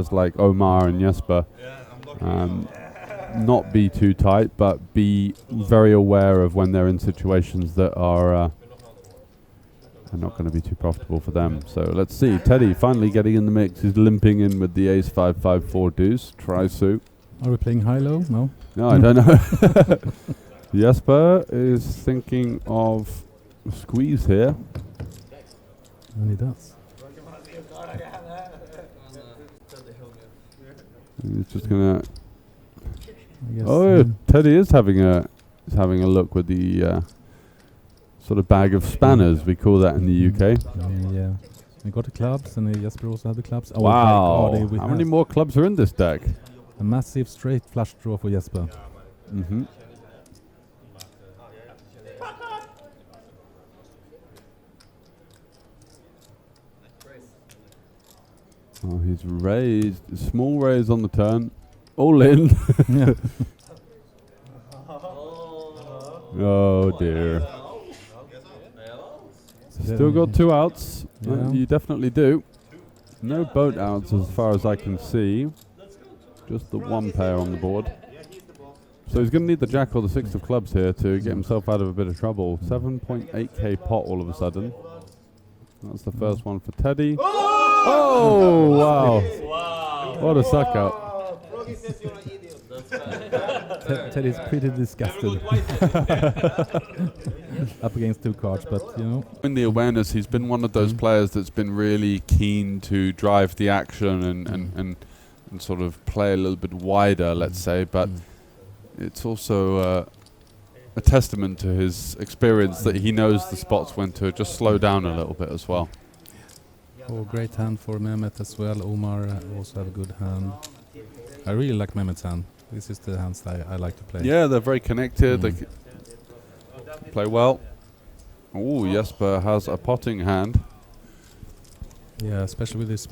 players like Omar and Jesper not be too tight, but be very aware of when they're in situations that are not going to be too profitable for them. So let's see. Teddy finally getting in the mix. He's limping in with the ace 5-5-4 deuce. Try suit. Are we playing high-low? No? No, I don't know. Jesper is thinking of a squeeze here. And he does. He's just gonna. Teddy is having a look with the sort of bag of spanners. We call that in the UK. Yeah. We got the clubs, and Jesper also had the clubs. Wow! How many more clubs are in this deck? A massive straight flush draw for Jesper. Mm-hmm. Oh, he's raised. Small raise on the turn. All in. Yeah. Oh dear. Still got 2 outs. Yeah. You definitely do. No boat outs as far as I can see. Just the 1 pair on the board. So he's going to need the jack or the 6 of clubs here to get himself out of a bit of trouble. 7.8k pot all of a sudden. That's the first one for Teddy. Oh, wow. What a suck up. Teddy's pretty disgusted. Up against 2 cards, but you know. In the awareness, he's been one of those players that's been really keen to drive the action and sort of play a little bit wider, let's say, but it's also a testament to his experience that he knows the spots when to just slow down a little bit as well. Oh, great hand for Mehmet as well. Omar also have a good hand. I really like Mehmet's hand. This is the hands that I like to play. Yeah, they're very connected. They play well. Oh, Jesper has a potting hand. Yeah, especially with this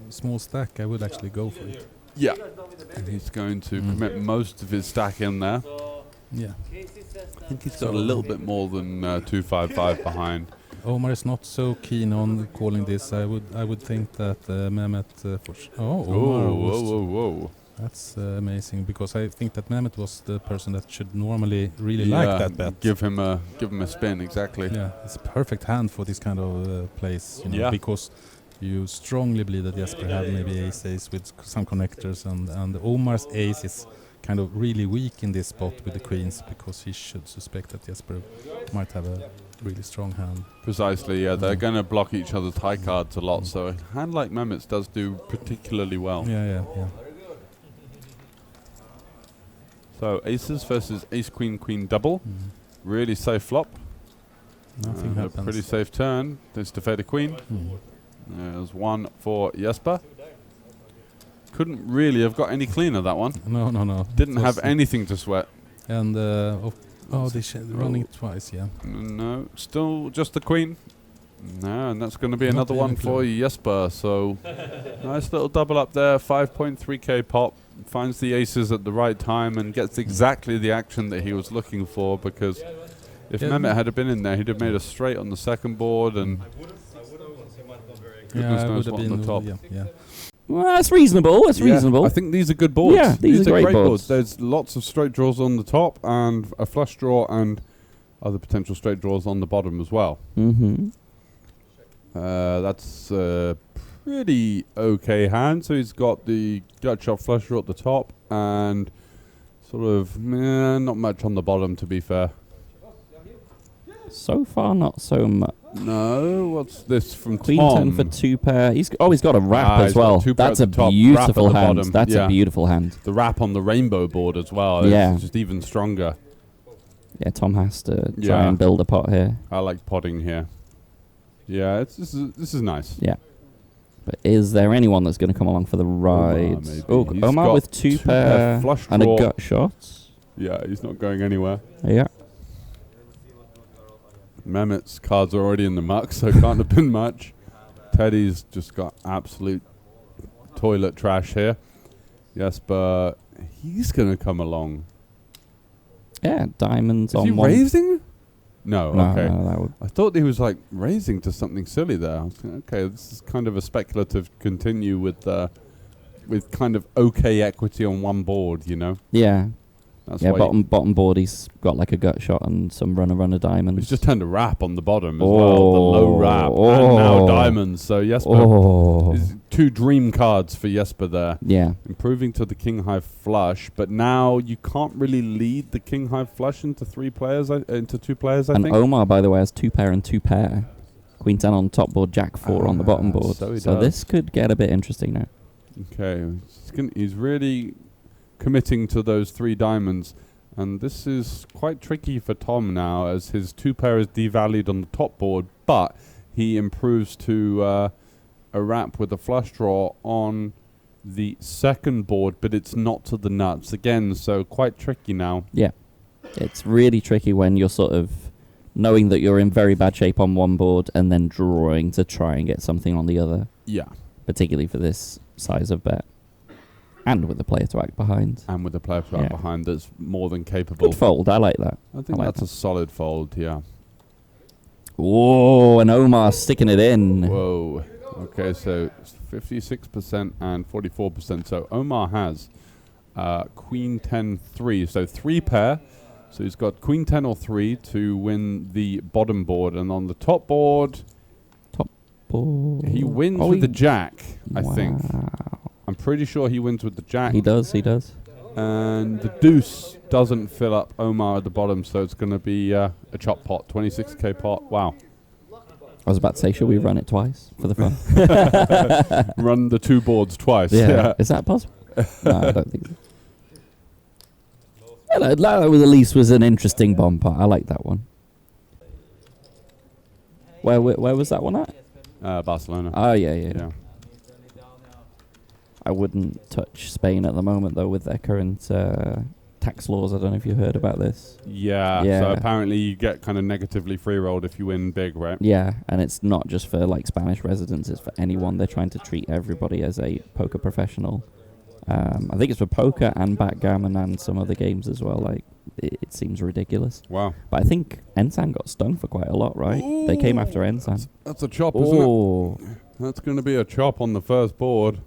small stack, I would actually go for it. Yeah. And he's going to commit most of his stack in there. Yeah. I think he's got a little bit more than 255 behind. Omar is not so keen on calling this. I would think that Mehmet. Omar was. Whoa. That's amazing, because I think that Mehmet was the person that should normally really like that bet. Give him a spin, exactly. Yeah, it's a perfect hand for this kind of place, you know, because you strongly believe that Jesper had maybe ace with some connectors, and Omar's ace is kind of really weak in this spot with the queens, because he should suspect that Jesper might have a really strong hand. Precisely, yeah. They're going to block each other's high cards a lot, so a hand like Mehmet's does do particularly well. Yeah. So aces versus ace queen queen double. Really safe flop. Nothing happens. A pretty safe turn. There's to fade a queen. There's one for Jesper. Couldn't really have got any cleaner, that one. No. Didn't have anything to sweat. And they running twice, yeah. No, still just the queen. No, and that's going to be another one for Jesper. So nice little double up there. 5.3k pop. Finds the aces at the right time and gets exactly the action that he was looking for, because if Mehmet had been in there, he'd have made a straight on the second board, and goodness knows what on the top. Yeah. Well, that's reasonable. That's reasonable. I think these are good boards. Yeah, these are great boards. There's lots of straight draws on the top and a flush draw and other potential straight draws on the bottom as well. That's a pretty okay hand. So he's got the gut shot flush draw at the top and sort of not much on the bottom, to be fair. So far, not so much. No, what's this from Queen Tom? 10 for 2 pair. He's got a wrap as well. That's a beautiful hand. That's a beautiful hand. The wrap on the rainbow board as well. Yeah. It's just even stronger. Yeah, Tom has to try and build a pot here. I like potting here. Yeah, this is nice. Yeah. But is there anyone that's going to come along for the ride? Omar with 2 pair flush and draw. a gut shot. Yeah, he's not going anywhere. Yeah. Mehmet's cards are already in the muck, so can't have been much. Teddy's just got absolute toilet trash here. Yes, but he's going to come along. Yeah, diamonds on he one. raising? No, okay. No, that would I thought he was like raising to something silly there. I was thinking, okay, this is kind of a speculative continue with with kind of okay equity on one board, you know? Yeah. That's Yeah, why bottom board, he's got like a gut shot and some runner diamonds. he's just turned a wrap on the bottom as well, the low wrap, and now diamonds. So Jesper, is 2 dream cards for Jesper there. Yeah. Improving to the king high flush, but now you can't really lead the king high flush into 2 players, I And think. Omar, by the way, has 2 pair and 2 pair. Queen 10 on top board, Jack 4 on the bottom board. So this could get a bit interesting now. Okay, he's really committing to those 3 diamonds, and this is quite tricky for Tom now, as his 2 pair is devalued on the top board, but he improves to a wrap with a flush draw on the second board, but it's not to the nuts again, so quite tricky now. Yeah, it's really tricky when you're sort of knowing that you're in very bad shape on one board and then drawing to try and get something on the other. Yeah. Particularly for this size of bet. And with the player to act behind. And with the player to act behind that's more than capable. Good fold, I like that. I think that's a solid fold, yeah. Whoa, and Omar sticking it in. Whoa. Okay, so 56% and 44%. So Omar has Queen 10 3. So 3 pair. So he's got Queen 10 or 3 to win the bottom board. And on the top board, he wins with the Jack, I think. I'm pretty sure he wins with the Jack. He does. And the deuce doesn't fill up Omar at the bottom, so it's going to be a chop pot, 26k pot. Wow. I was about to say, should we run it twice for the fun? Run the 2 boards twice. Yeah. Is that possible? No, I don't think so. Yeah, that was at least was an interesting bomb pot. I like that one. Where was that one at? Barcelona. Oh, yeah. I wouldn't touch Spain at the moment, though, with their current tax laws. I don't know if you heard about this. Yeah. So apparently you get kind of negatively free rolled if you win big, right? Yeah, and it's not just for like Spanish residents; it's for anyone. They're trying to treat everybody as a poker professional. I think it's for poker and backgammon and some other games as well. Like it seems ridiculous. Wow. But I think Ensan got stung for quite a lot, right? Ooh. They came after Ensan. That's a chop, isn't it? That's going to be a chop on the first board.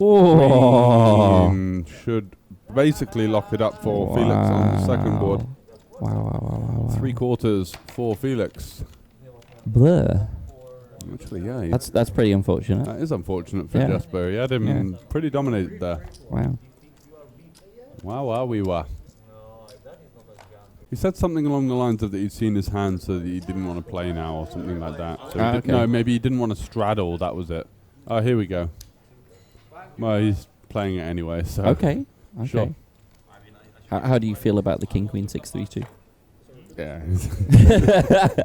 Oh. Should basically lock it up for Felix on the second board. Wow. 3/4 for Felix. Bleh. Actually, yeah. That's pretty unfortunate. That is unfortunate for Jesper. He had him pretty dominated there. Wow. Wow. He said something along the lines of that he'd seen his hand, so that he didn't want to play now or something like that. So no, maybe he didn't want to straddle. That was it. Oh, here we go. Well, he's playing it anyway, so... Okay. Sure. How do you feel about the King Queen 6-3-2? Yeah.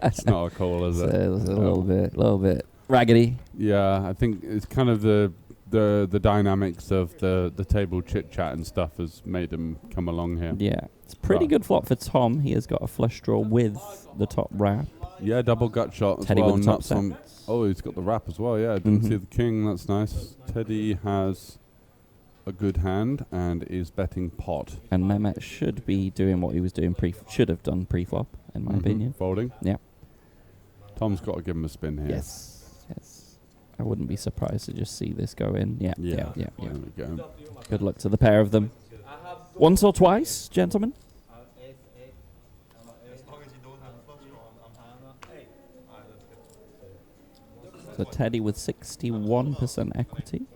It's not a call, is it? It's a little bit raggedy. Yeah, I think it's kind of the dynamics of the table chit-chat and stuff has made him come along here. Yeah. It's pretty good flop for Tom. He has got a flush draw with the top wrap. Yeah, double gut shot as Teddy well. with the top set. Oh, he's got the wrap as well. Yeah, I didn't see the king. That's nice. Teddy has a good hand and is betting pot. And Mehmet should be doing what he was doing should have done pre-flop, in my opinion. Folding. Yeah. Tom's got to give him a spin here. Yes. I wouldn't be surprised to just see this go in. Yeah. There we go. Good luck to the pair of them. Once or twice, gentlemen. So Teddy with 61% equity.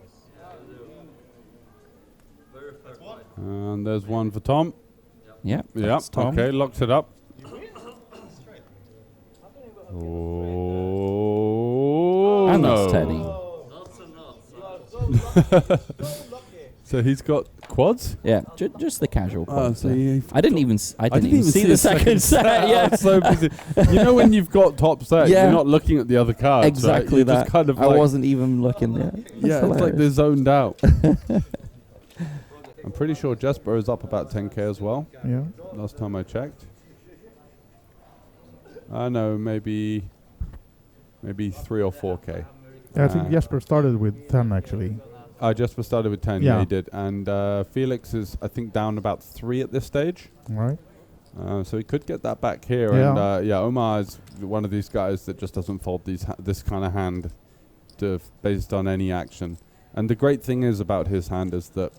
And there's one for Tom. Yeah. Tom. Okay, locks it up. Oh, and that's Teddy. So he's got quads? Yeah, just the casual quads. So I didn't even see the second set. Yeah, it's so busy. You know when you've got top set, you're not looking at the other cards. Exactly right? that. Just kind of I wasn't even looking there. Yeah, it's like they're zoned out. I'm pretty sure Jesper is up about 10k as well. Yeah. Last time I checked. I know, maybe 3 or 4k. Yeah, I think Jesper started with 10 actually. Jesper started with 10, yeah, he did. And Felix is, I think, down about 3 at this stage. Right. So he could get that back here. Yeah. And Omar is one of these guys that just doesn't fold this kind of hand based on any action. And the great thing is about his hand is that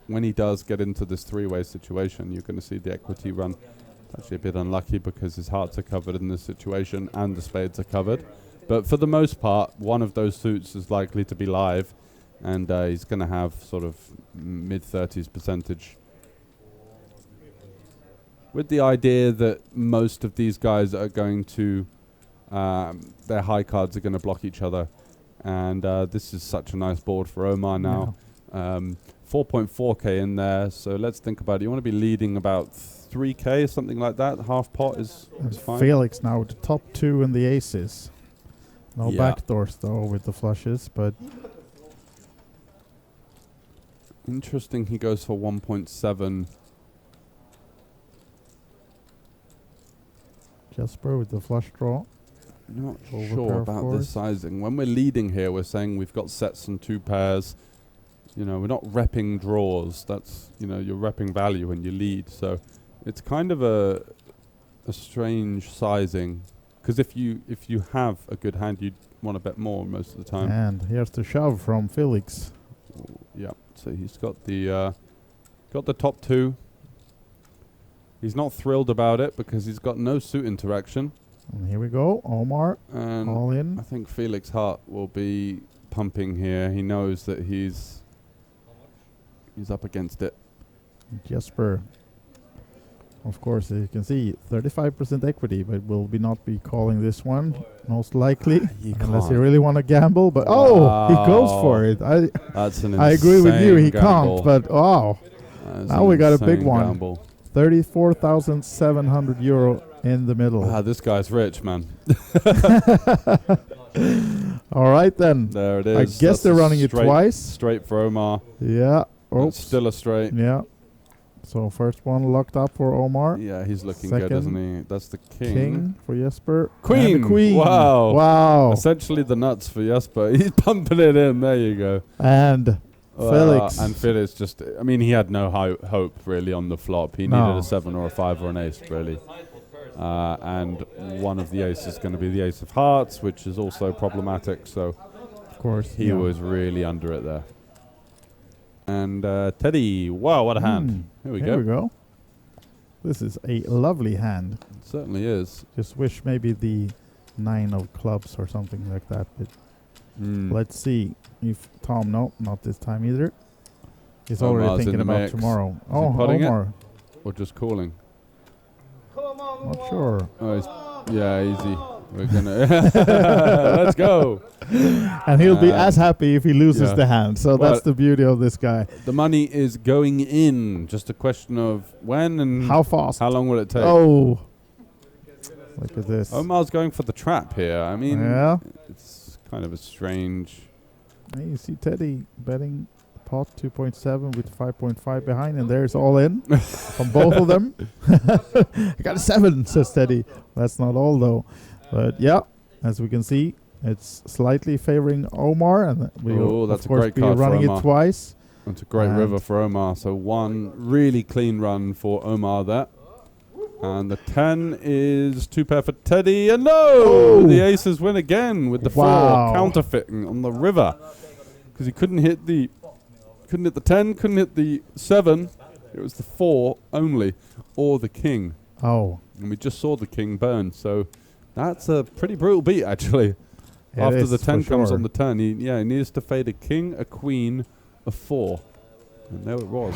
when he does get into this three-way situation, you're going to see the equity run. Actually a bit unlucky because his hearts are covered in this situation and the spades are covered. But for the most part, one of those suits is likely to be live, and he's going to have sort of mid-30s percentage. With the idea that most of these guys are going to, their high cards are going to block each other. And this is such a nice board for Omar now. 4.4k in there, so let's think about it. You want to be leading about 3k, something like that. Half pot is fine. Felix now with the top 2 and the aces. No backdoors though with the flushes, but interesting. He goes for 1.7. Jesper with the flush draw. Not sure about this sizing. When we're leading here, we're saying we've got sets and 2 pairs. You know, we're not repping draws. That's, you know, you're repping value when you lead. So it's kind of a strange sizing, because if you have a good hand, you'd want to bet more most of the time. And here's the shove from Felix. Yeah, so he's got the top 2. He's not thrilled about it because he's got no suit interaction. And here we go, Omar, and all in. I think Felix Hart will be pumping here. He knows that he's up against it. Jesper, of course, as you can see, 35% equity, but will not be calling this one, most likely, unless you really want to gamble. But he goes for it. That's an I agree with you. He gamble. can't, but now we got a big one. Gamble. 34,700 euro in the middle. This guy's rich, man. All right, then. There it is. I guess they're running it twice. Straight for Omar. Yeah. It's still a straight. Yeah. So first one locked up for Omar. Yeah, he's looking good, isn't he? That's the king. King for Jesper. Queen. And the queen. Wow. Wow. Essentially the nuts for Jesper. He's pumping it in. There you go. And Felix. And Felix just, I mean, he had no hope really on the flop. He needed a 7 or a 5 or an ace, really. And one of the aces is going to be the ace of hearts, which is also problematic. So, of course, he was really under it there. And Teddy, wow, what a hand. Here we go. This is a lovely hand. It certainly is. Just wish maybe the 9 of clubs or something like that. But let's see if Tom, no, not this time either. He's already thinking about tomorrow. Is he putting Omar. It? Or just calling? Not sure. Easy. We're gonna let's go. And he'll be as happy if he loses the hand. So that's the beauty of this guy. The money is going in. Just a question of when and how fast. How long will it take? Oh, look at this. Omar's going for the trap here. I mean, it's kind of a strange. And you see Teddy betting pot 2.7 with 5.5 behind, and there's all in from both of them. I got a 7, says Teddy. That's not all though. But yeah, as we can see, it's slightly favoring Omar, and we'll that's of course a great be card running for Omar. it twice. That's a great river for Omar. So one really clean run for Omar there. And the 10 is 2 pair for Teddy, and the aces win again with the 4 counterfeiting on the river, because he couldn't hit the 10, couldn't hit the 7. It was the 4 only, or the king. Oh, and we just saw the king burn. So that's a pretty brutal beat, actually. After the 10 comes on the turn, he needs to fade a king, a queen, a 4, and there it was.